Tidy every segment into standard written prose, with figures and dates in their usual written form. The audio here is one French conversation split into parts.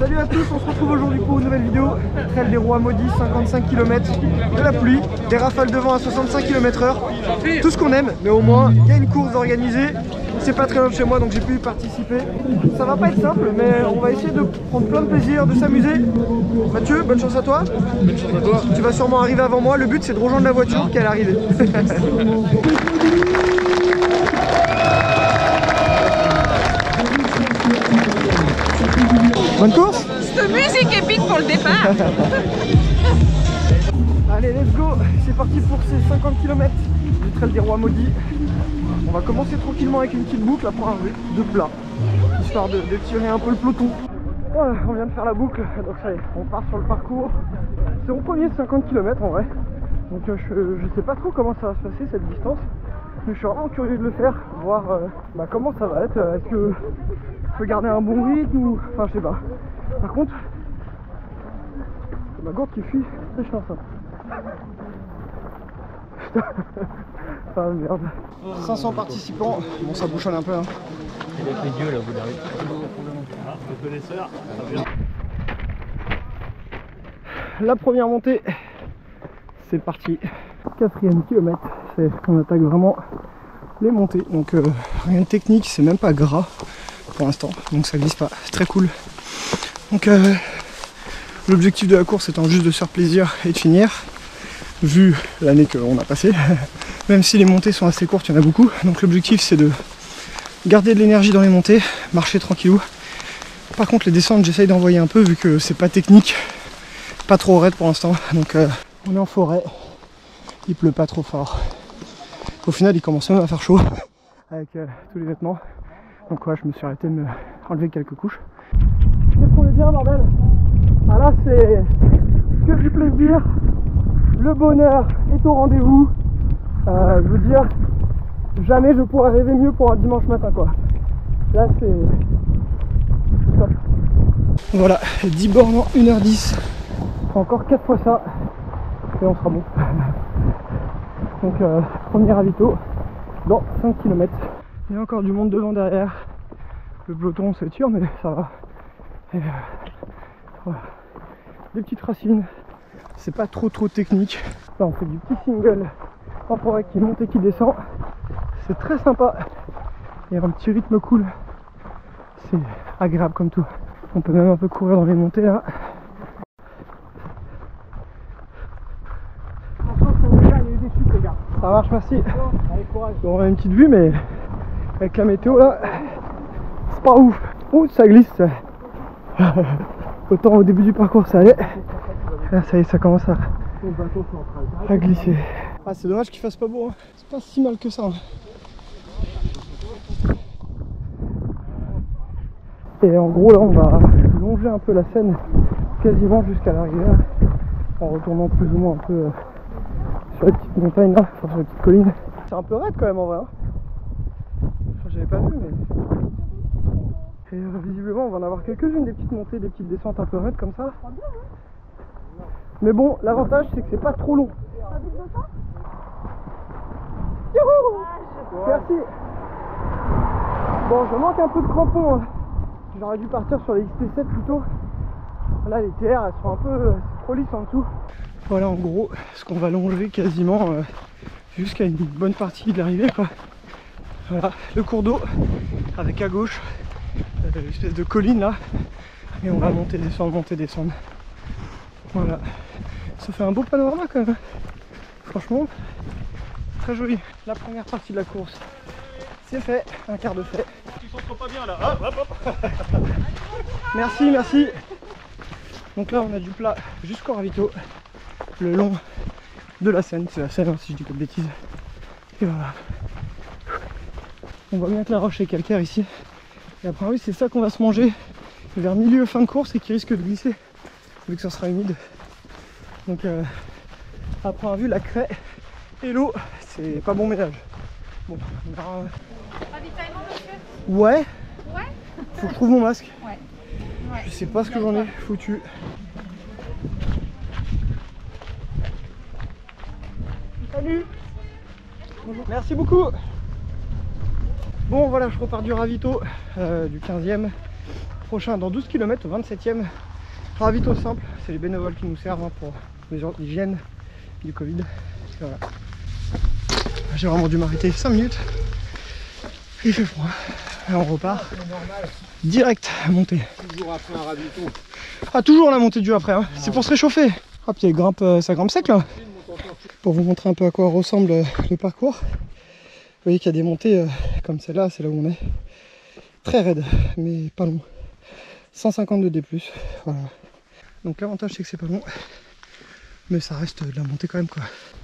Salut à tous, on se retrouve aujourd'hui pour une nouvelle vidéo. Trail des Rois Maudits, 55 km, de la pluie, des rafales de vent à 65 km/h. Tout ce qu'on aime, mais au moins il y a une course organisée. C'est pas très loin de chez moi donc j'ai pu y participer. Ça va pas être simple, mais on va essayer de prendre plein de plaisir, de s'amuser. Mathieu, bonne chance à toi. Bonne chance à toi. Tu vas sûrement arriver avant moi. Le but c'est de rejoindre la voiture qui est à l'arrivée. Bonne course. Cette musique épique pour le départ. Allez, let's go. C'est parti pour ces 50 km du Trail des Rois Maudits. On va commencer tranquillement avec une petite boucle à prendre de plat, histoire de tirer un peu le peloton. Voilà, on vient de faire la boucle, donc ça y est, on part sur le parcours. C'est mon premier 50 km en vrai. Donc je sais pas trop comment ça va se passer cette distance. Mais je suis vraiment curieux de le faire, voir comment ça va être. Est-ce que je peux garder un bon rythme ou... Enfin je sais pas. Par contre, c'est ma gourde qui fuit, c'est chiant ça. Ah merde. 500 participants, bon ça bouchonne un peu hein. Il est avec les yeux là, vous l'avez. Le connaisseur, très bien. La première montée, c'est parti. 4e kilomètre, on attaque vraiment les montées. Donc rien de technique, c'est même pas gras pour l'instant, donc ça glisse pas, c'est très cool. Donc l'objectif de la course étant juste de se faire plaisir et de finir, vu l'année qu'on a passée. Même si les montées sont assez courtes, il y en a beaucoup. Donc l'objectif c'est de garder de l'énergie dans les montées, marcher tranquillou. Par contre les descentes j'essaye d'envoyer un peu vu que c'est pas technique, pas trop raide pour l'instant. Donc on est en forêt, il pleut pas trop fort. Au final il commence même à faire chaud avec tous les vêtements. Donc ouais, je me suis arrêté de me enlever quelques couches. Qu'est-ce qu'on est bien bordel. Ah là c'est que du plaisir, le bonheur est au rendez-vous. Je veux dire, jamais je pourrais rêver mieux pour un dimanche matin quoi. Là c'est top. Voilà, 10 bornes en 1h10. Encore 4 fois ça et on sera bon. Donc premier ravito dans 5 km. Il y a encore du monde devant derrière. Le peloton c'est sûr mais ça va. Et voilà. Des petites racines. C'est pas trop technique. Là on fait du petit single en forêt qui monte et qui descend. C'est très sympa. Il y a un petit rythme cool. C'est agréable comme tout. On peut même un peu courir dans les montées là. Ça marche, merci. Allez, courage. On a une petite vue mais avec la météo là, c'est pas ouf. Ouh, ça glisse. Autant au début du parcours ça allait. Là ça y est, ça commence à glisser. Ah c'est dommage qu'il fasse pas beau hein. C'est pas si mal que ça hein. Et en gros là on va longer un peu la Seine quasiment jusqu'à la rivière en retournant plus ou moins un peu sur les petites montagnes là, enfin sur les petites collines. C'est un peu raide quand même en vrai hein. Enfin, j'avais pas vu mais... Et visiblement on va en avoir quelques-unes, des petites montées, des petites descentes un peu raides comme ça. Mais bon, l'avantage c'est que c'est pas trop long. Youhou! Merci. Bon, je manque un peu de crampons. J'aurais dû partir sur les XT7 plutôt. Là, les TR, elles sont un peu trop lisses en dessous. Voilà, en gros, ce qu'on va longer quasiment jusqu'à une bonne partie de l'arrivée, quoi. Voilà, le cours d'eau avec à gauche l'espèce de colline là. Et on va monter, descendre, monter, descendre. Voilà. Ça fait un beau panorama quand même. Franchement, très joli. La première partie de la course, c'est fait, un quart de fait. Tu s'en pas bien là. Hop, hop, hop. Merci, merci. Donc là on a du plat jusqu'au ravito, le long de la Seine. C'est la Seine hein, si je dis pas de bêtises. Et voilà. On voit bien que la roche est calcaire ici. Et après oui c'est ça qu'on va se manger vers milieu fin de course et qui risque de glisser vu que ça sera humide. Donc après avoir vu la craie et l'eau, c'est pas bon ménage. Bon, on verra. Ravitaillement, monsieur? Ouais. Ouais. Faut que je trouve mon masque. Ouais. Je sais pas ce que j'en ai foutu. Salut. Bonjour. Merci beaucoup. Bon voilà, je repars du ravito du 15e. prochain dans 12 km au 27e. Ravito simple, c'est les bénévoles qui nous servent pour les gens d'hygiène du Covid. Voilà. J'ai vraiment dû m'arrêter 5 minutes. Il fait froid. Et on repart. Direct montée. Toujours après un ravito. Ah, toujours la montée dure après, hein. C'est pour se réchauffer. Ah, puis ça grimpe sec là. Pour vous montrer un peu à quoi ressemble le parcours. Vous voyez qu'il y a des montées comme celle-là, c'est là où on est. Très raide, mais pas long. 152 D+. Voilà. Donc l'avantage c'est que c'est pas long. Mais ça reste de la montée quand même quoi.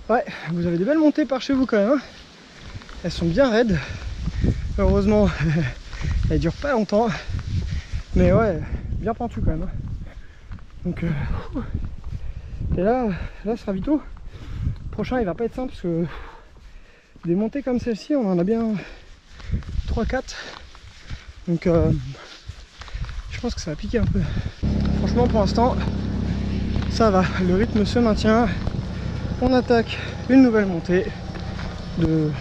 Ouais, vous avez des belles montées par chez vous quand même. Hein. Elles sont bien raides. Heureusement, elles durent pas longtemps. Mais ouais, bien pentues quand même. Donc, et là ce ravito, prochain il va pas être simple parce que des montées comme celle-ci, on en a bien 3-4. Donc je pense que ça va piquer un peu. Franchement pour l'instant, ça va, le rythme se maintient. On attaque une nouvelle montée de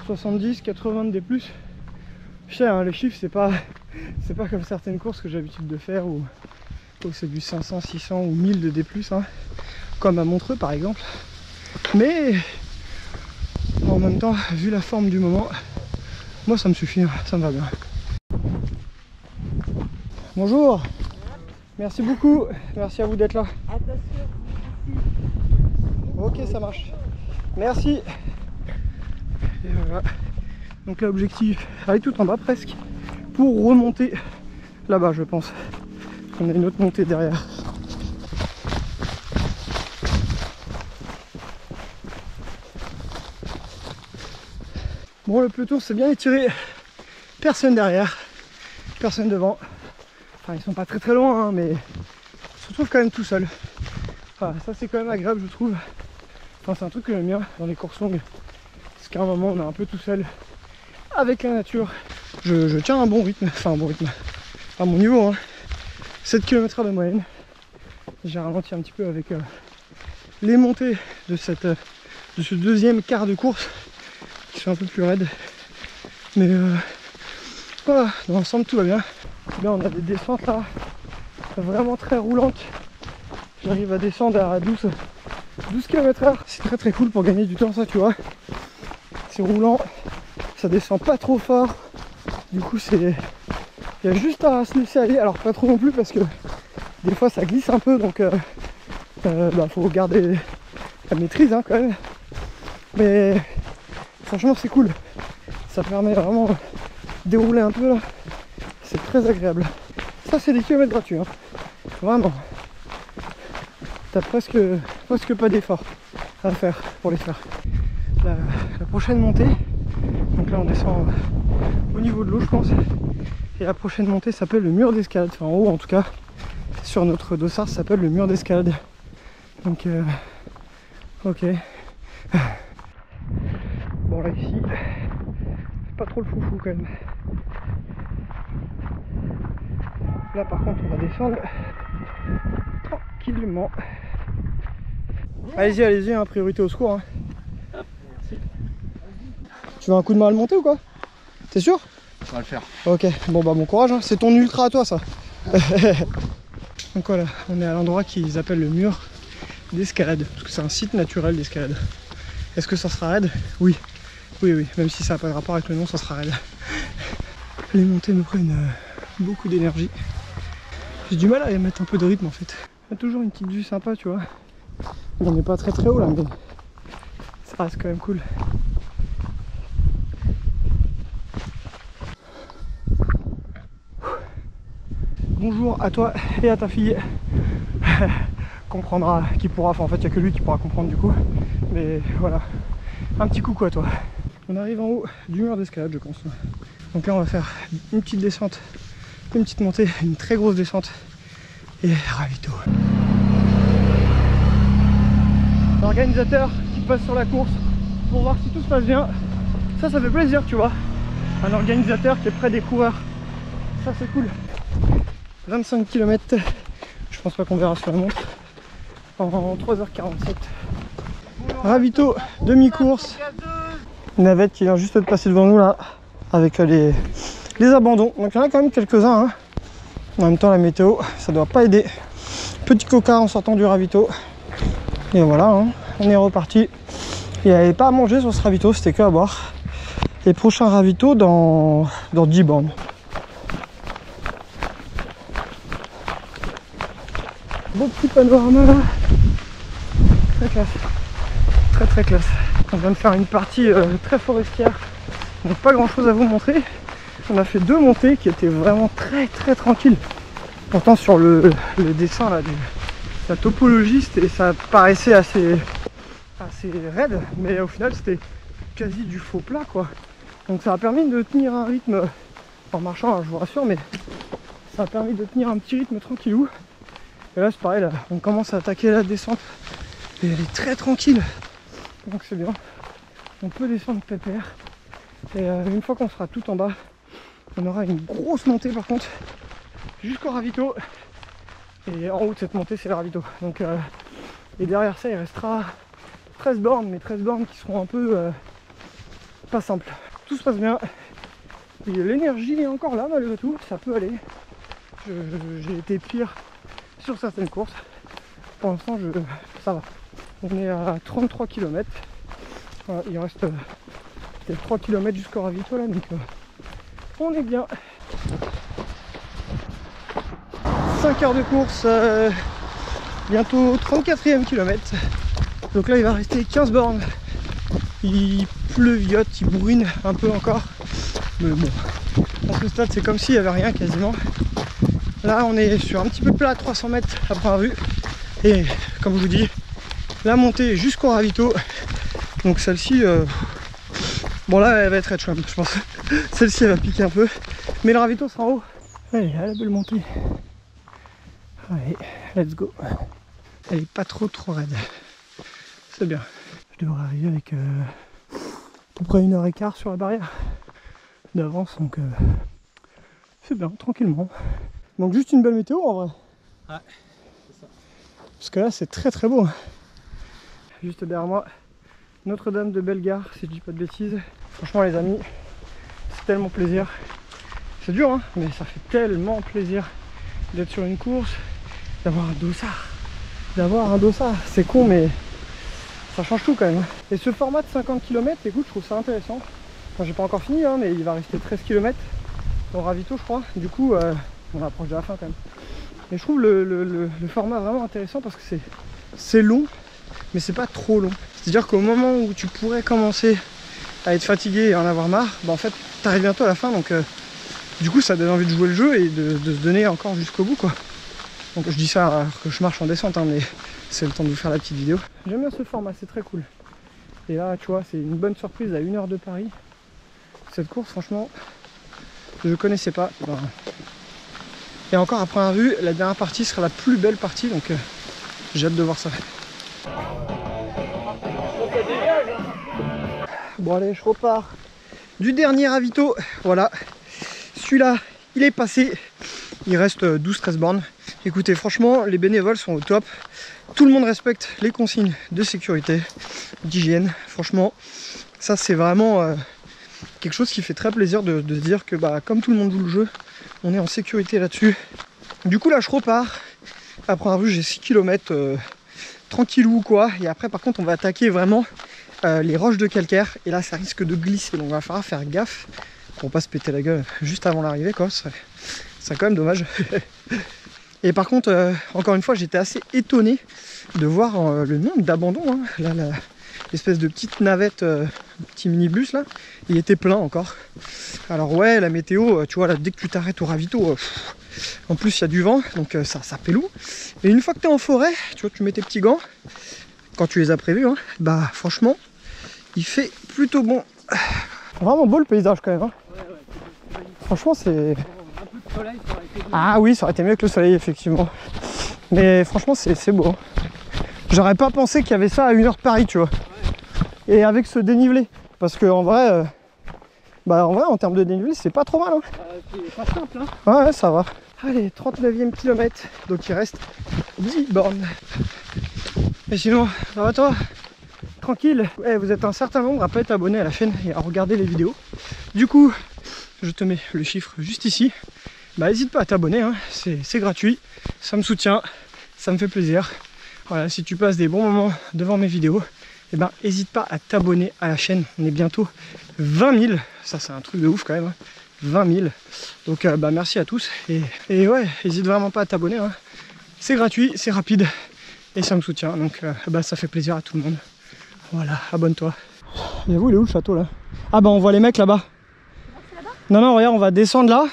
70-80 D+. Je sais, hein, les chiffres c'est pas comme certaines courses que j'ai l'habitude de faire où c'est du 500, 600 ou 1000 de D+, hein, comme à Montreux par exemple. Mais en même temps, vu la forme du moment, moi ça me suffit, hein, ça me va bien. Bonjour, merci beaucoup, merci à vous d'être là. Ok, ça marche. Merci. Et voilà. Donc là, l'objectif, aller tout en bas presque, pour remonter là-bas, je pense. On a une autre montée derrière. Bon, le peloton s'est bien étiré. Personne derrière, personne devant. Enfin, ils sont pas très loin, hein, mais on se retrouve quand même tout seul. Voilà, ça c'est quand même agréable, je trouve. Enfin, c'est un truc que j'aime bien dans les courses longues. Parce qu'à un moment, on est un peu tout seul avec la nature. Je tiens un bon rythme, enfin un bon rythme, à mon niveau, hein. 7 km/h de moyenne. J'ai ralenti un petit peu avec les montées de ce deuxième quart de course qui sont un peu plus raides. Mais voilà, dans l'ensemble tout va bien. Là on a des descentes là, vraiment très roulantes. J'arrive à descendre à 12 km/h. C'est très cool pour gagner du temps ça, tu vois. C'est roulant, ça descend pas trop fort. Du coup il y a juste à se laisser aller, alors pas trop non plus parce que des fois ça glisse un peu, donc faut garder la maîtrise hein, quand même. Mais franchement c'est cool, ça permet vraiment de dérouler un peu là, c'est très agréable. Ça c'est des kilomètres gratuits, hein. Vraiment. T'as presque pas d'effort à faire pour les faire. La prochaine montée, donc là on descend au niveau de l'eau je pense. Et la prochaine montée s'appelle le mur d'escalade, enfin en haut en tout cas, sur notre dossard ça s'appelle le mur d'escalade. Donc ok. Bon là ici, c'est pas trop le foufou quand même. Là par contre on va descendre tranquillement. Allez-y, hein, priorité au secours. Hein. Merci. Tu veux un coup de main à le monter ou quoi? T'es sûr? On va le faire. Ok, bon bah bon courage, hein. C'est ton ultra à toi ça. Donc voilà, on est à l'endroit qu'ils appellent le mur d'escalade, parce que c'est un site naturel d'escalade. Est-ce que ça sera raide? Oui, même si ça n'a pas de rapport avec le nom, ça sera raide. Les montées me prennent beaucoup d'énergie. J'ai du mal à mettre un peu de rythme en fait. Il y a toujours une petite vue sympa, tu vois. On n'est pas très haut là, mais ça reste quand même cool. Bonjour à toi et à ta fille. Comprendra, qui pourra, enfin en fait il n'y a que lui qui pourra comprendre du coup. Mais voilà, un petit coucou à toi. On arrive en haut du mur d'escalade je pense. Donc là on va faire une petite descente, une petite montée, une très grosse descente et ravito. L'organisateur qui passe sur la course pour voir si tout se passe bien, ça fait plaisir tu vois. Un organisateur qui est près des coureurs, ça c'est cool. 25 km, je pense pas qu'on verra sur la montre, en 3h47. Ravito, demi-course. Navette qui vient juste de passer devant nous là, avec les abandons. Donc il y en a quand même quelques-uns. Hein. En même temps la météo ça doit pas aider. Petit coca en sortant du ravito. Et voilà, hein, on est reparti. Il n'y avait pas à manger sur ce ravito, c'était que à boire. Et prochain ravito dans 10 bornes. Beau petit panorama là. Très classe. Très très classe. On vient de faire une partie très forestière. Donc pas grand chose à vous montrer. On a fait 2 montées qui étaient vraiment très très tranquilles. Pourtant sur le dessin là, la topologie, ça paraissait assez raide, mais au final c'était quasi du faux plat quoi. Donc ça a permis de tenir un rythme en marchant, hein, je vous rassure, mais ça a permis de tenir un petit rythme tranquillou. Et là c'est pareil, là, on commence à attaquer la descente et elle est très tranquille, donc c'est bien. On peut descendre pépère et une fois qu'on sera tout en bas, on aura une grosse montée par contre jusqu'au ravito. Et en haut de cette montée c'est le ravito. Donc, et derrière ça il restera 13 bornes, mais 13 bornes qui seront un peu pas simples. Tout se passe bien. L'énergie est encore là malgré tout, ça peut aller. J'ai été pire sur certaines courses. Pour l'instant ça va. On est à 33 km. Voilà, il reste peut-être 3 km jusqu'au ravito là, donc on est bien. 5 heures de course, bientôt 34e kilomètre. Donc là il va rester 15 bornes. Il pleuviote, il bourrine un peu encore. Mais bon, à ce stade c'est comme s'il n'y avait rien quasiment. Là on est sur un petit peu plat à 300 mètres à première vue. Et comme je vous dis, la montée jusqu'au ravito. Donc celle-ci, bon là elle va être chouette je pense. Celle-ci elle va piquer un peu. Mais le ravito sera en haut. Allez, à la belle montée. Allez, let's go. Elle est pas trop raide. C'est bien. Je devrais arriver avec à peu près 1h15 sur la barrière d'avance, donc c'est bien, tranquillement. Donc juste une belle météo en vrai. Ouais, c'est ça. Parce que là c'est très beau. Juste derrière moi, Notre-Dame de Bellegarde, si je dis pas de bêtises. Franchement les amis, c'est tellement plaisir. C'est dur hein, mais ça fait tellement plaisir d'être sur une course, d'avoir un dossard. C'est con mais ça change tout quand même. Et ce format de 50 km, écoute, je trouve ça intéressant. Enfin, j'ai pas encore fini hein, mais il va rester 13 km au ravito je crois. Du coup on approche de la fin quand même. Et je trouve le format vraiment intéressant parce que c'est long mais c'est pas trop long. C'est-à-dire qu'au moment où tu pourrais commencer à être fatigué et en avoir marre, bah en fait t'arrives bientôt à la fin, donc du coup ça donne envie de jouer le jeu et de se donner encore jusqu'au bout quoi. Donc je dis ça alors que je marche en descente hein, mais c'est le temps de vous faire la petite vidéo. J'aime bien ce format, c'est très cool. Et là tu vois c'est une bonne surprise à 1 heure de Paris. Cette course franchement je connaissais pas. Et encore à première vue la dernière partie sera la plus belle partie, donc j'ai hâte de voir ça. Bon allez je repars du dernier ravito. Voilà, celui-là il est passé. Il reste 12-13 bornes. Écoutez franchement les bénévoles sont au top. Tout le monde respecte les consignes de sécurité, d'hygiène. Franchement ça c'est vraiment quelque chose qui fait très plaisir de se dire que bah, comme tout le monde joue le jeu, on est en sécurité là-dessus. Du coup là je repars. À première vue j'ai 6 km tranquillou quoi. Et après par contre on va attaquer vraiment les roches de calcaire. Et là ça risque de glisser, donc il va falloir faire gaffe pour pas se péter la gueule juste avant l'arrivée quoi. C'est quand même dommage. Et par contre encore une fois j'étais assez étonné de voir le nombre d'abandons hein. Là, l'espèce de petite navette, petit minibus là, il était plein encore. Alors ouais la météo, tu vois là dès que tu t'arrêtes au ravito, en plus il y a du vent, donc ça péloue. Et une fois que tu es en forêt, tu vois tu mets tes petits gants, quand tu les as prévus, hein, bah franchement il fait plutôt bon. Vraiment beau le paysage quand même. Hein. Ouais, franchement c'est... Un peu de soleil, ça aurait été beau. Ah oui ça aurait été mieux que le soleil effectivement. Mais franchement c'est beau. J'aurais pas pensé qu'il y avait ça à 1 heure de Paris tu vois. Et avec ce dénivelé. Parce que en vrai, en termes de dénivelé c'est pas trop mal. Hein. C'est pas simple hein. Ouais ça va. Allez 39e kilomètre. Donc il reste 10 bornes. Et sinon, ça va toi? Tranquille. Ouais, vous êtes un certain nombre à pas être abonné à la chaîne et à regarder les vidéos. Du coup, je te mets le chiffre juste ici. bah n'hésite pas à t'abonner, hein. C'est gratuit, ça me soutient, ça me fait plaisir. Voilà, si tu passes des bons moments devant mes vidéos, et ben n'hésite pas à t'abonner à la chaîne. On est bientôt 20 000, ça c'est un truc de ouf quand même, hein. 20 000. Donc bah merci à tous et ouais, n'hésite vraiment pas à t'abonner, hein. C'est gratuit, c'est rapide et ça me soutient, donc bah ça fait plaisir à tout le monde. Voilà, abonne-toi. Et vous, il est où le château là? Ah bah on voit les mecs là-bas. Non non, regarde, on va descendre là.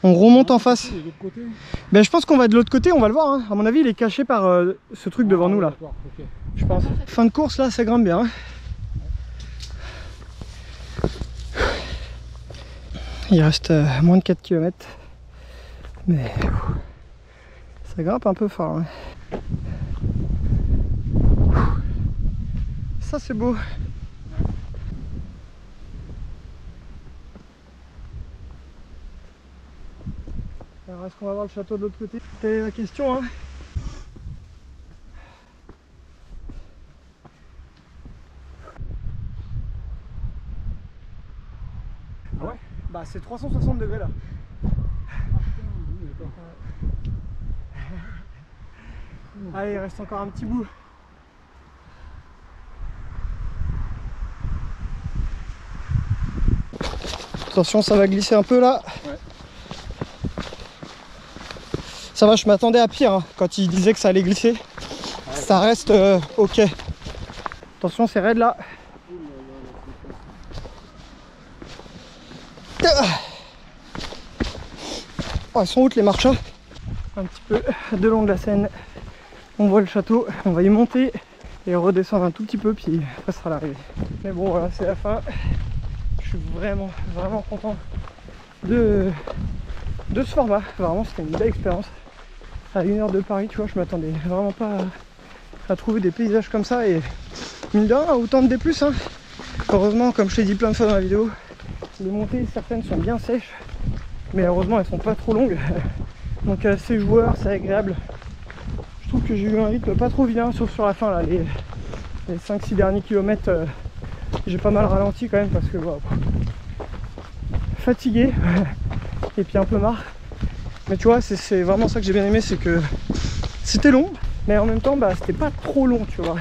On remonte en face. Ben, je pense qu'on va de l'autre côté, on va le voir, hein. À mon avis il est caché par ce truc devant nous là. Okay. Je pense. Fin de course là, ça grimpe bien, hein. Il reste moins de 4 km. Mais ça grimpe un peu fort, hein. Ça c'est beau. Alors est-ce qu'on va voir le château de l'autre côté? C'est la question, hein. Ah ouais? Bah c'est 360 degrés là. Allez, il reste encore un petit bout. Attention, ça va glisser un peu là. Ouais. Ça va, je m'attendais à pire, hein, quand il disait que ça allait glisser. Ouais. Ça reste ok. Attention, c'est raide là. Oh, ils sont où les marches? Un petit peu de long de la Seine. On voit le château, on va y monter et redescendre un tout petit peu, puis ça sera l'arrivée. Mais bon, voilà, c'est la fin. Je suis vraiment content de ce format. Vraiment, c'était une belle expérience. À 1 heure de Paris, tu vois, je m'attendais vraiment pas à trouver des paysages comme ça. Et mine de rien, autant de D+, hein. Heureusement, comme je t'ai dit plein de fois dans la vidéo, les montées, certaines sont bien sèches. Mais heureusement, elles sont pas trop longues. Donc c'est joueur, c'est agréable. Je trouve que j'ai eu un rythme pas trop vilain, sauf sur la fin là, les 5-6 derniers kilomètres, j'ai pas mal ralenti quand même parce que wow, fatigué et puis un peu marre. Mais tu vois, c'est vraiment ça que j'ai bien aimé, c'est que c'était long, mais en même temps bah, c'était pas trop long, tu vois.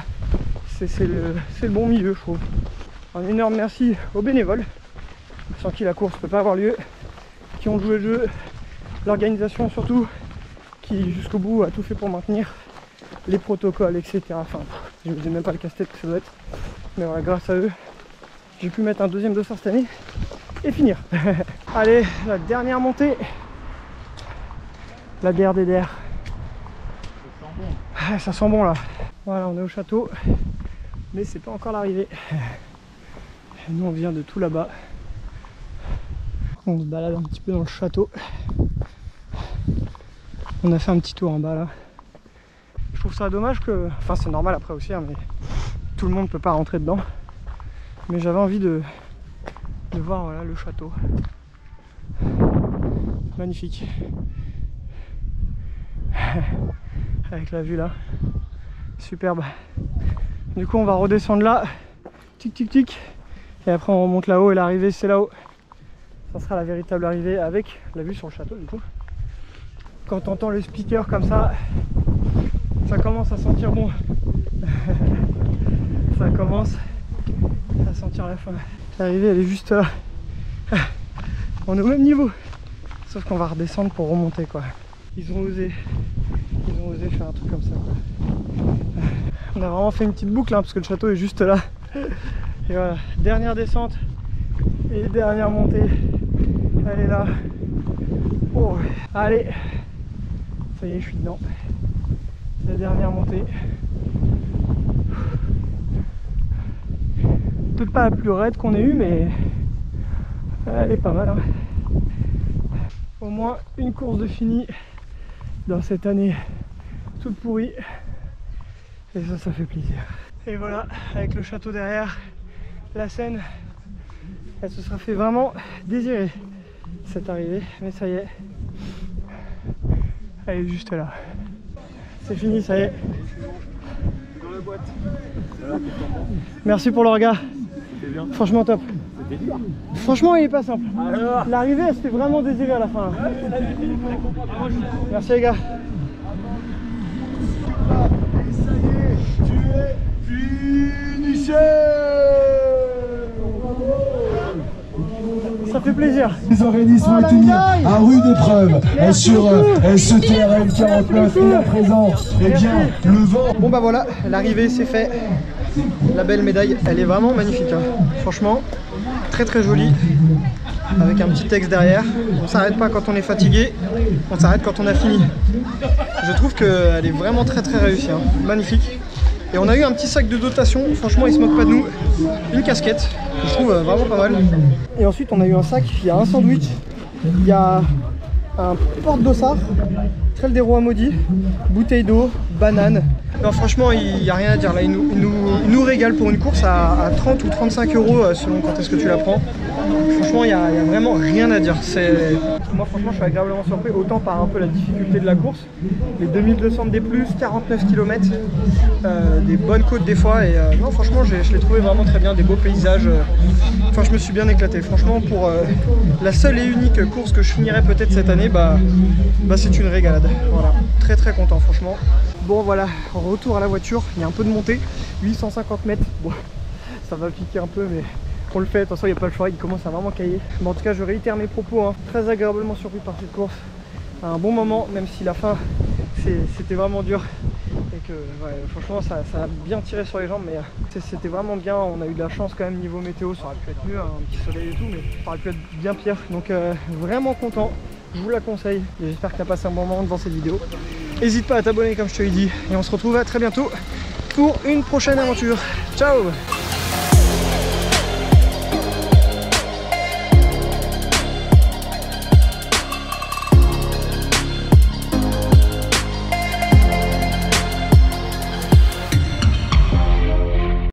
C'est le bon milieu, je trouve. Un énorme merci aux bénévoles, sans qui la course ne peut pas avoir lieu, qui ont joué le jeu, l'organisation surtout, qui jusqu'au bout a tout fait pour maintenir les protocoles, etc. Enfin, je ne sais même pas le casse-tête que ça doit être. Mais voilà, grâce à eux, j'ai pu mettre un deuxième dossard cette année et finir. Allez, la dernière montée. La DRDR. Ça sent bon. Ah, ça sent bon là. Voilà, on est au château. Mais c'est pas encore l'arrivée. Nous on vient de tout là-bas. On se balade un petit peu dans le château. On a fait un petit tour en bas là. Je trouve ça dommage que... Enfin c'est normal après aussi, hein, mais tout le monde ne peut pas rentrer dedans. Mais j'avais envie de voir voilà, le château. Magnifique. Avec la vue là. Superbe. Du coup on va redescendre là. Tic tic tic. Et après on remonte là-haut et l'arrivée c'est là-haut. Ça sera la véritable arrivée avec la vue sur le château du coup. Quand on entend le speaker comme ça commence à sentir bon. Ça commence à sentir la fin. L'arrivée elle est juste là. On est au même niveau. Sauf qu'on va redescendre pour remonter quoi. Ils ont osé faire un truc comme ça quoi. On a vraiment fait une petite boucle hein, parce que le château est juste là. Et voilà, dernière descente et dernière montée. Elle est là. Oh, allez. Ça y est, je suis dedans. La dernière montée. Peut-être pas la plus raide qu'on ait eue, mais elle est pas mal. Hein. Au moins une course de fini dans cette année toute pourrie. Et ça fait plaisir. Et voilà, avec le château derrière, la Seine, elle se sera fait vraiment désirer cette arrivée. Mais ça y est, elle est juste là. C'est fini, ça y est. Merci pour le regard. Franchement top. C'était dur. Franchement, il est pas simple. Alors, L'arrivée, elle se fait vraiment désirer à la fin. Merci les gars. Et ça y est, tu es finition. Ça fait plaisir. Les organismes ont été mis à rude épreuve sur ce TRM 49 et à présent, eh bien, le vent. Bon bah voilà, l'arrivée c'est fait. La belle médaille, elle est vraiment magnifique. Hein. Franchement, très très jolie. Avec un petit texte derrière. On s'arrête pas quand on est fatigué, on s'arrête quand on a fini. Je trouve qu'elle est vraiment très très réussie. Hein. Magnifique. Et on a eu un petit sac de dotation, franchement il se moque pas de nous. Une casquette, je trouve vraiment pas mal. Et ensuite on a eu un sac, il y a un sandwich, il y a un porte-dossard, trail des rois maudits, bouteille d'eau, banane. Non franchement il n'y a rien à dire là, il nous régale pour une course à 30 ou 35 € selon quand est-ce que tu la prends. Franchement il n'y a vraiment rien à dire. Moi franchement je suis agréablement surpris, autant par un peu la difficulté de la course. Les 2200 D+, 49 km, des bonnes côtes des fois et non franchement je l'ai trouvé vraiment très bien, des beaux paysages. Enfin je me suis bien éclaté. Franchement pour la seule et unique course que je finirai peut-être cette année, bah c'est une régalade. Voilà, très très content franchement. Bon voilà, retour à la voiture, il y a un peu de montée, 850 mètres, bon, ça va piquer un peu mais on le fait, de toute façon il n'y a pas le choix, il commence à vraiment cailler. Mais en tout cas je réitère mes propos, hein. Très agréablement surpris par cette course, un bon moment, même si la fin c'était vraiment dur. Et que ouais, franchement ça a bien tiré sur les jambes, mais c'était vraiment bien, on a eu de la chance quand même niveau météo, ça aurait pu être mieux, hein, un petit soleil et tout, mais ça aurait pu être bien pire, donc vraiment content. Je vous la conseille et j'espère que tu as passé un bon moment devant cette vidéo. N'hésite pas à t'abonner comme je te l'ai dit et on se retrouve à très bientôt pour une prochaine aventure. Ciao!